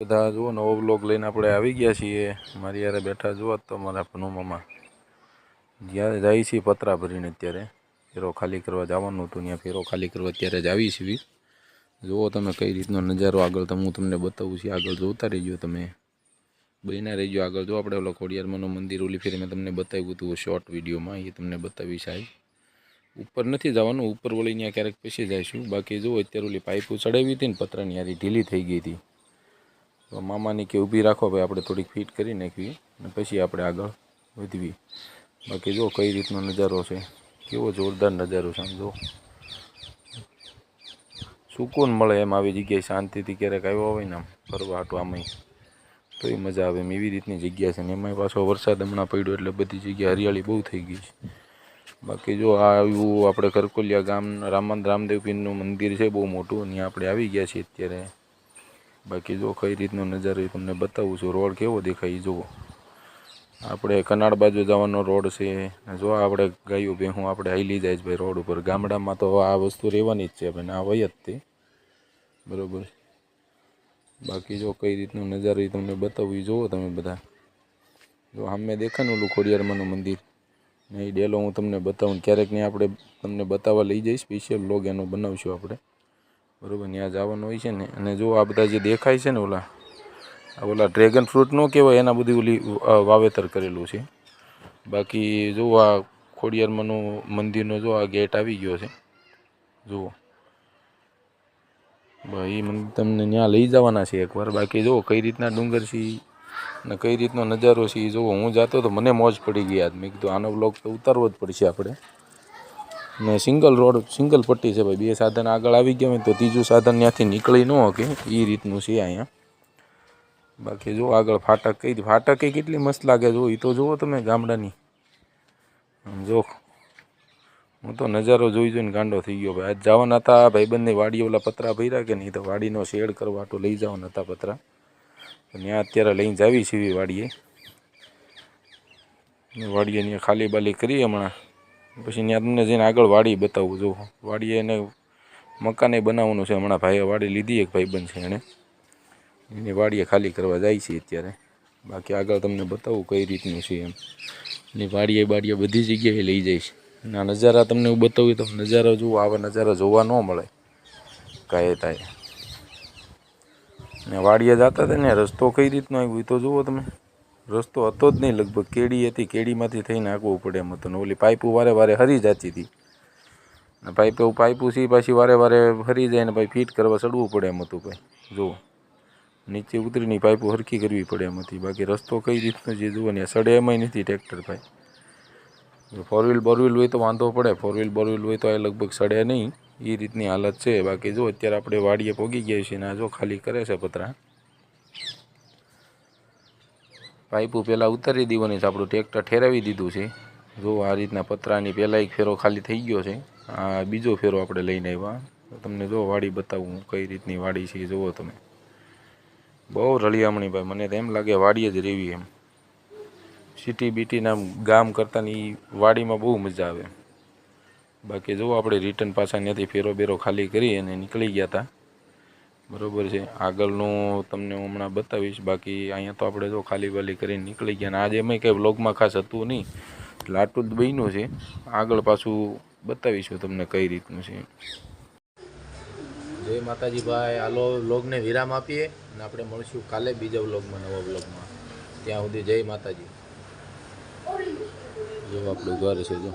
બધા જુઓ નવો બ્લોગ લઈને આપણે આવી ગયા છીએ। મારી યારે બેઠા જુઓ તો મારા ભનુ મામા જ્યાં જાય છે પતરા ભરીને અત્યારે ફેરો ખાલી કરવા જવાનું હતું ત્યાં ફેરો ખાલી કરવા અત્યારે જ આવી છીએ। જુઓ તમે કઈ રીતનો નજારો આગળ હું તમને બતાવું છું, આગળ જોતા રહેજો તમે બહીના રહેજો આગળ। જો આપણે ઓલો ખોડિયારમાંનું મંદિર ઓલી ફેરી મેં તમને બતાવ્યું હતું શોર્ટ વિડીયોમાં, એ તમને બતાવી સાહેબ। ઉપર નથી જવાનું, ઉપર વળી ત્યાં ક્યારેક પછી જઈશું। બાકી જુઓ અત્યારે ઓલી પાઇપો ચડાવી હતી ને પતરાની યારી ઢીલી થઈ ગઈ હતી તો મામાની કે ઊભી રાખો ભાઈ, આપણે થોડીક ફિટ કરી નાખવી અને પછી આપણે આગળ વધવી। બાકી જો કઈ રીતનો નજારો છે, કેવો જોરદાર નજારો છે। આમ જો સુકૂન મળે એમ આવી જગ્યાએ શાંતિથી ક્યારેક આવ્યો હોય ને આમ ફરવા હાટું આમાંય તો એ મજા આવે એમ એવી રીતની જગ્યા છે ને એમાંય પાછો વરસાદ હમણાં પડ્યો એટલે બધી જગ્યાએ હરિયાળી બહુ થઈ ગઈ છે। બાકી જો આ આવ્યું આપણે કરકોલિયા ગામ રામદેવ પીરનું મંદિર છે બહુ મોટું, ત્યાં આપણે આવી ગયા છીએ અત્યારે। બાકી જો કઈ રીતનો નજારો એ તમને બતાવું છું। રોડ કેવો દેખાય એ જુઓ, આપણે કનાડ બાજુ જવાનો રોડ છે। જો આપણે ગાયું ભેહું આપણે હાલી જાય છે ભાઈ રોડ ઉપર। ગામડામાં તો આ વસ્તુ રહેવાની જ છે ભાઈ, આ વય જ તે બરાબર। બાકી જો કઈ રીતનો નજારો એ તમને બતાવું એ જુઓ તમે બધા। જો સામે દેખાય ને ઓલું ખોડિયારમાંનું મંદિર ને એ ડેલો હું તમને બતાવું ક્યારેક ને આપણે તમને બતાવવા લઈ જઈશ, સ્પેશિયલ વ્લોગ એનો બનાવશું આપણે બરાબર। ત્યાં જવાનું હોય છે ને। અને જો આ બધા જે દેખાય છે ને ઓલા ડ્રેગન ફ્રૂટ ન કહેવાય એના બધી ઓલી વાવેતર કરેલું છે। બાકી જો આ ખોડિયારમાંનું મંદિરનો જો આ ગેટ આવી ગયો છે જુઓ ભાઈ, મને તમને ત્યાં લઈ જવાના છે એકવાર। બાકી જુઓ કઈ રીતના ડુંગર છે ને કઈ રીતનો નજારો છે એ જુઓ। હું જાતો તો મને મોજ પડી ગઈ આજ, મેં કીધું આનો વ્લોગ તો ઉતારવો જ પડશે આપણે। ને સિંગલ રોડ સિંગલ પટ્ટી છે ભાઈ, બે સાધન આગળ આવી ગયા હોય તો ત્રીજું સાધન ત્યાંથી નીકળી ન શકે એ રીતનું છે અહીંયા। બાકી જો આગળ ફાટક કેટલી મસ્ત લાગે જો, એ તો જુઓ તમે ગામડાની। જો હું તો નજારો જોઈને ગાંડો થઈ ગયો ભાઈ। આજ જવાના હતા ભાઈબંધની વાડી ઓલા પતરા ભર્યા કે નહીં તો વાડીનો શેડ કરવા તો લઈ જવાના હતા પતરા, ત્યાં અત્યારે લઈને જાવી છીએ વાડીએ ત્યાં ખાલી બાલી કરી હમણાં પછી ત્યાં તમને જઈને આગળ વાડી બતાવું। જો વાડીએ એને મકાને બનાવવાનું છે હમણાં, ભાઈએ વાડી લીધી એક ભાઈબંધ છે એની વાડીએ ખાલી કરવા જાય છે અત્યારે। બાકી આગળ તમને બતાવું કઈ રીતનું છે એમ, એની વાડીએ બધી જગ્યાએ લઈ જઈશ। ના નજારા તમને હું બતાવું તો નજારા જુઓ, આવા નજારા જોવા ન મળે કાંઈ તાય। ને વાડીએ જતા હતા ને રસ્તો કઈ રીતનો આવ્યો એ તો જુઓ તમે, રસ્તો હતો જ નહીં લગભગ, કેડી હતી કેડીમાંથી થઈને આગવું પડે એમ હતું। ને ઓલી પાઇપો વારે વારે હરી જતી હતી ને પાઇપો છે પાછી વારે વારે હરી જાય ને ભાઈ ફિટ કરવા ચડવું પડે એમ હતું ભાઈ। જુઓ નીચે ઉતરીને પાઇપો હરખી કરવી પડે એમ હતી। બાકી રસ્તો કઈ રીતનો જે જુઓ ને સડે એમાંય નથી ટ્રેક્ટર ભાઈ। ફોર વ્હીલ હોય તો વાંધો પડે, ફોર વ્હીલ હોય તો એ લગભગ સડે નહીં એ રીતની હાલત છે। બાકી જો અત્યારે આપણે વાડીએ પહોંચી ગયા છીએ ને આ જો ખાલી કરે છે પતરા, પાઇપો પહેલાં ઉતારી દેવાની છે, આપણું ટ્રેક્ટર ઠેરાવી દીધું છે। જો આ રીતના પતરાની પહેલાં એક ફેરો ખાલી થઈ ગયો છે, આ બીજો ફેરો આપણે લઈને આવ્યા। તમને જો વાડી બતાવું કઈ રીતની વાડી છે જુઓ તમે, બહુ રળિયામણી ભાઈ, મને તો એમ લાગે વાડીએ જ રહેવી એમ। સિટી બીટીના ગામ કરતાંની વાડીમાં બહુ મજા આવે। બાકી જો આપણે રિટર્ન પાછા ત્યાંથી ફેરો બેરો ખાલી કરી અને નીકળી ગયા હતા બરાબર છે। આગળનું તમને હું હમણાં બતાવીશ। બાકી અહીંયા તો આપણે જો ખાલી વાલી કરીને નીકળી ગયા, અને આજે એમાંય કંઈ વ્લોગમાં ખાસ હતું નહીં એટલે આટલું જ બન્યું છે। આગળ પાછું બતાવીશું તમને કઈ રીતનું છે। જય માતાજી ભાઈ, હાલો વ્લોગને વિરામ આપીએ અને આપણે મળશું કાલે બીજા વ્લોગમાં, નવા વ્લોગમાં। ત્યાં સુધી જય માતાજી। જો આપણું ઘર છે જો।